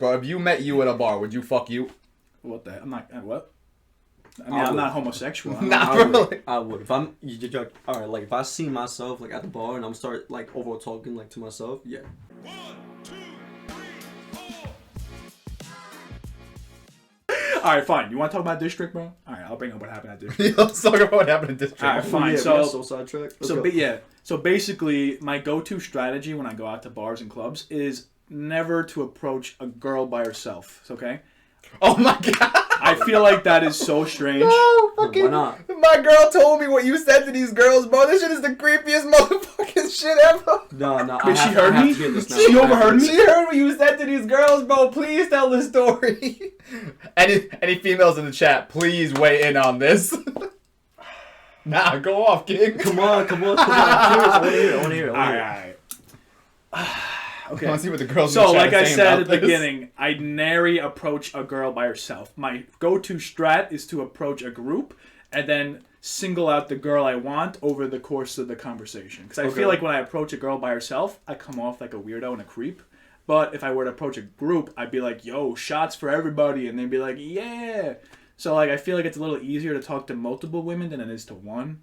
Bro, if you met you at a bar, would you fuck you? What the? I'm not. What? I mean, I'm not homosexual. I would. If I'm, all right. Like if I see myself like at the bar and I'm start like overall talking like to myself, yeah. 1, 2, 3, 4. All right, fine. You want to talk about district, bro? All right, I'll bring up what happened at district. Yeah, let's talk about what happened in district. All right, fine. Yeah, so sidetracked. So basically, my go-to strategy when I go out to bars and clubs is never to approach a girl by herself. Okay? Oh my god. I feel like that is so strange. No, fucking. Why not? My girl told me what you said to these girls, bro. This shit is the creepiest motherfucking shit ever. No. Wait, she heard me? She overheard me? She heard what you said to these girls, bro. Please tell the story. Any females in the chat, please weigh in on this. Nah, go off, King. Come on. I want to hear it. All right. Okay. I want to see what the girls So, in the chat like are I saying said about at the this. beginning, I nary approach a girl by herself. My go-to strat is to approach a group and then single out the girl I want over the course of the conversation. Because I feel like when I approach a girl by herself, I come off like a weirdo and a creep. But if I were to approach a group, I'd be like, yo, shots for everybody. And they'd be like, yeah. So, like, I feel like it's a little easier to talk to multiple women than it is to one.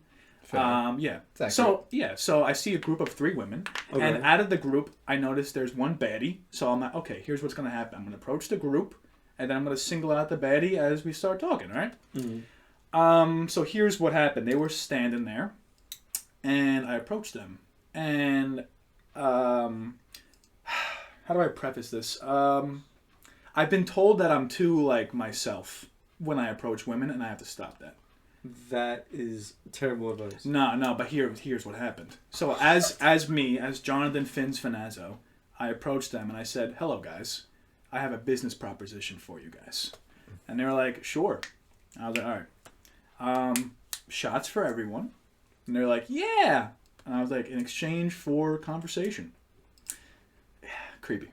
Yeah. So I see a group of 3 women, and out of the group, I notice there's one baddie. So I'm like, okay, here's what's gonna happen. I'm gonna approach the group, and then I'm gonna single out the baddie as we start talking. All right. Mm-hmm. So here's what happened. They were standing there, and I approached them, and how do I preface this? I've been told that I'm too like myself when I approach women, and I have to stop that. That is terrible advice. No, but here's what happened. So as Jonathan Finz Finazzo, I approached them and I said, hello guys, I have a business proposition for you guys. And they were like, sure. And I was like, all right. Shots for everyone. And they're like, yeah. And I was like, in exchange for conversation. Creepy.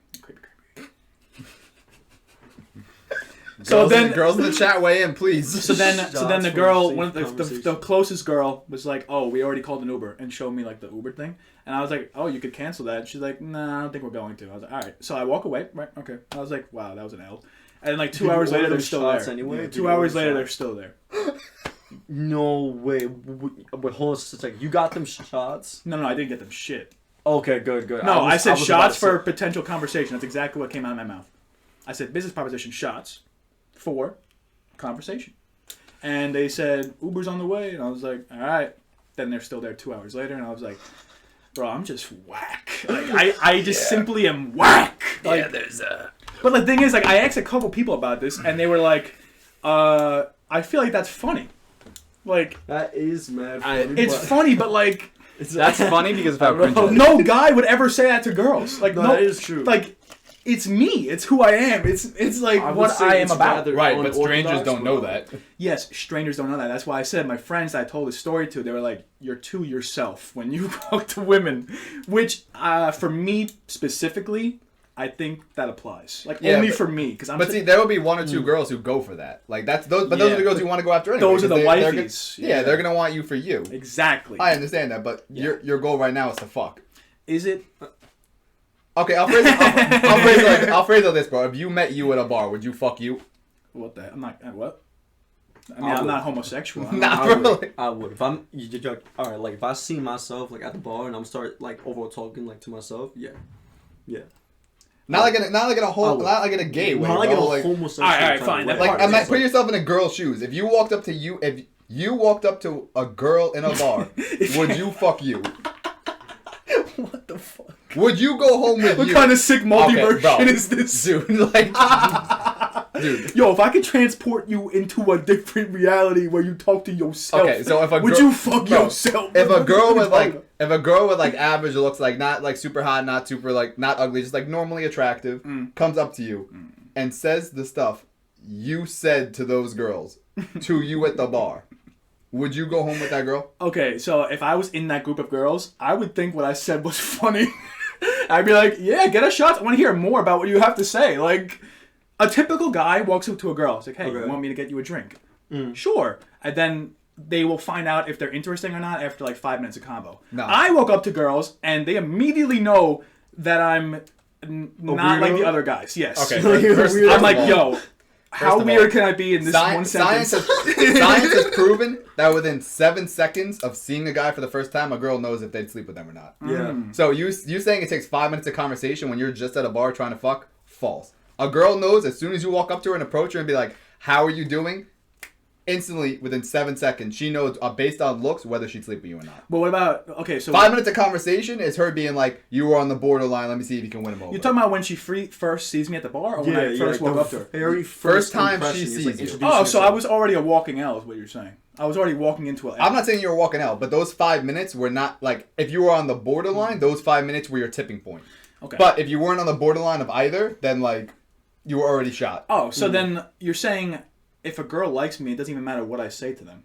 So then, girls in the chat weigh in, please. So then the girl, the closest girl, was like, "Oh, we already called an Uber," and showed me like the Uber thing. And I was like, "Oh, you could cancel that." And she's like, "Nah, I don't think we're going to." I was like, "All right." So I walk away. Right? Okay. I was like, "Wow, that was an L." And like 2 hours later, they're still there. Anyway? Yeah, 2 hours later, they're still there. No way. Wait, hold on a second. You got them shots? No, I didn't get them shit. Okay, good. No, I said shots for potential conversation. That's exactly what came out of my mouth. I said business proposition shots for conversation. And they said, Uber's on the way. And I was like, all right. Then they're still there 2 hours later. And I was like, bro, I'm just whack. Like, I just simply am whack. Like, yeah, there's a... But the thing is, like, I asked a couple people about this. And they were like, I feel like that's funny. Like... That is mad funny. It's funny, but like... That's funny because of how cringy. No guy would ever say that to girls. Like, no, that is true. Like... It's me. It's who I am. It's like what I am about. Right, but strangers don't know that. Yes, strangers don't know that. That's why I said my friends I told the story to, they were like, you're too yourself when you talk to women. Which, for me specifically, I think that applies. Like, only for me. Because I'm. But see, there will be 1 or 2 girls who go for that. Like, that's those. But those are the girls you want to go after anyway. Those are the wifeys. They're going to want you for you. Exactly. I understand that, but your goal right now is to fuck. Is it... Okay, I'll phrase it like this, bro. If you met you at a bar, would you fuck you? What the? I'm not. What? I mean, I'm not homosexual. I would. If I'm, all right. Like if I see myself like at the bar and I'm start like overall talking like to myself, yeah. Not like in a gay way. Not like in a like, homosexual. All right, fine. Like, put yourself in a girl's shoes. If you walked up to a girl in a bar, would you fuck you? What the fuck? Would you go home with What you? kind of sick multiverse is this? Dude, like... dude. Yo, if I could transport you into a different reality where you talk to yourself, okay, so if a would you fuck yourself? If a girl with like average looks, like not like super hot, not super like not ugly, just like normally attractive, comes up to you and says the stuff you said to those girls to you at the bar, would you go home with that girl? Okay, so if I was in that group of girls, I would think what I said was funny. I'd be like, yeah, get a shot. I want to hear more about what you have to say. Like, a typical guy walks up to a girl. It's like, hey, you want me to get you a drink? Sure. And then they will find out if they're interesting or not after like 5 minutes of convo. No. I walk up to girls, and they immediately know that I'm Not like the other guys. Yes. Okay. I'm like, of all, yo, how of all, weird can I be in this one Science sentence? science has proven that within 7 seconds of seeing a guy for the first time, a girl knows if they'd sleep with them or not. Yeah. So you saying it takes 5 minutes of conversation when you're just at a bar trying to fuck? False. A girl knows as soon as you walk up to her and approach her and be like, "How are you doing?" Instantly, within 7 seconds, she knows based on looks whether she'd sleep with you or not. But what about so 5 minutes of conversation is her being like, "You were on the borderline. Let me see if you can win him over." You're talking about when she first sees me at the bar, or when I first walk up to her? Very First time impression she is, sees you. introducing Oh, so I yourself. was already a walking L, is what you're saying. I was already walking into a. I'm not saying you were walking out, but those 5 minutes were not like if you were on the borderline. Those 5 minutes were your tipping point. Okay. But if you weren't on the borderline of either, then like you were already shot. Oh, so then you're saying if a girl likes me, it doesn't even matter what I say to them.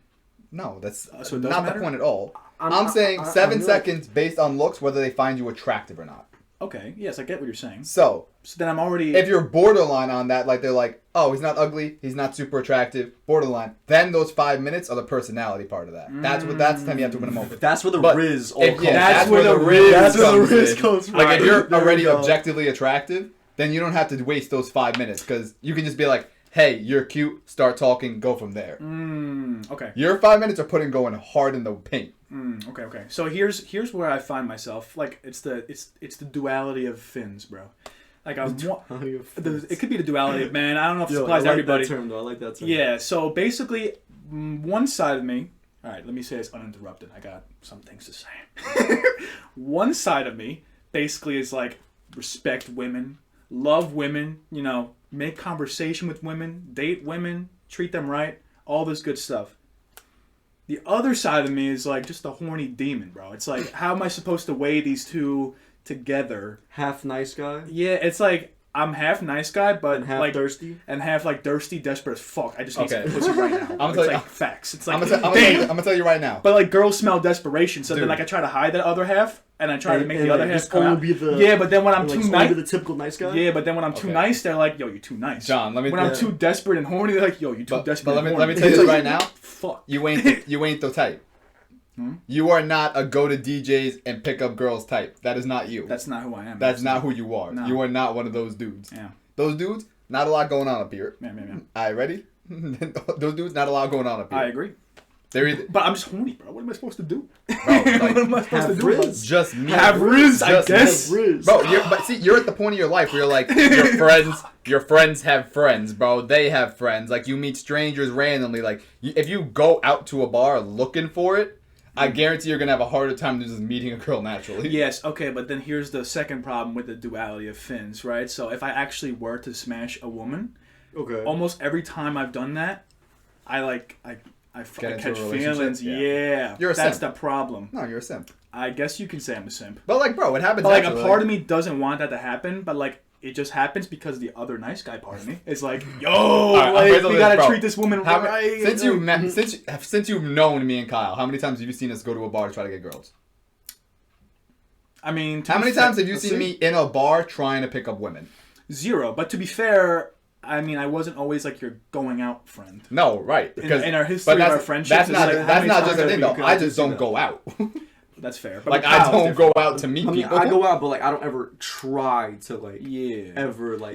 No, that's So it doesn't not matter? the point at all. I'm saying 7 seconds based on looks, whether they find you attractive or not. Okay, yes, I get what you're saying. So So then I'm already. if you're borderline on that, like they're like, "Oh, he's not ugly, he's not super attractive," borderline. Then those 5 minutes are the personality part of that. That's the time you have to win them over. That's where the But Riz all If, comes. yeah, That's where the Riz That's where the comes Riz in. comes from. Like if you're There we already go. objectively attractive, then you don't have to waste those 5 minutes because you can just be like, "Hey, you're cute." Start talking. Go from there. Okay. Your 5 minutes are going hard in the paint. Okay. So here's where I find myself. Like it's the duality of fins, bro. Like it could be the duality of man. I don't know if it applies to everybody. That term, though. I like that term. Yeah. So basically, one side of me. All right. Let me say it's uninterrupted. I got some things to say. One side of me basically is like respect women, love women. You know, make conversation with women, date women, treat them right, all this good stuff. The other side of me is like just a horny demon, bro. It's like, how am I supposed to weigh these two together? Half nice guy Yeah, it's like I'm half nice guy, but and half like thirsty. and half like thirsty, desperate as fuck. I just need Okay. some pussy right now. I'm It's telling- like facts. It's like I'm damn. gonna tell you right now. But like girls smell desperation, so then Dude. like I try to hide that other half, and I try to make the And, other like, half just come only out. be the- Yeah, but then when I'm Like, too only nice, the typical nice guy. yeah, but then when I'm too Okay. nice, they're like, "Yo, you're too nice." John, let me. When I'm too desperate and horny, they're like, "Yo, you're too But desperate." let me and let me horny." tell you It's this like, right now. Fuck. You ain't the type. You are not a go to DJs and pick up girls type. That is not you. That's not who I am. That's not who you are. No. You are not one of those dudes. Yeah. Those dudes, not a lot going on up here. Yeah. Alright, ready? Those dudes, not a lot going on up here. I agree. They're either But I'm just horny, bro. What am I supposed to do? bro, like, what am I supposed to have do? Riz. just me. Have Riz, I Just guess. Riz. Bro, but see, you're at the point of your life where you're like, your friends have friends, bro. They have friends. Like, you meet strangers randomly. Like, if you go out to a bar looking for it, I guarantee you're gonna have a harder time than just meeting a girl naturally. Yes, okay, but then here's the second problem with the duality of fins, right? So if I actually were to smash a woman, Okay. almost every time I've done that, I into catch a relationship? feelings. Yeah. Yeah, You're a that's simp. the problem. No, you're a simp. I guess you can say I'm a simp. But like, bro, it happens. But like a naturally. part of me doesn't want that to happen, but like it just happens because the other nice guy part of me is like, yo, Alright, like, appraisal we this, gotta bro. treat this woman How right. since you met, since you've known me and Kyle, how many times have you seen us go to a bar to try to get girls? I mean, to How be many fair- times have you let's seen see. me in a bar trying to pick up women? 0. But to be fair, I mean, I wasn't always like your going out friend. No, right? Because in our history but of that's, our friendships, that's it's not like, how that's many not times just a have thing we though. gone I to just see don't that? go out. That's fair. But Like with I Kyle's don't different. go out to meet I mean, people. I go out, but like I don't ever try to like Yeah. ever like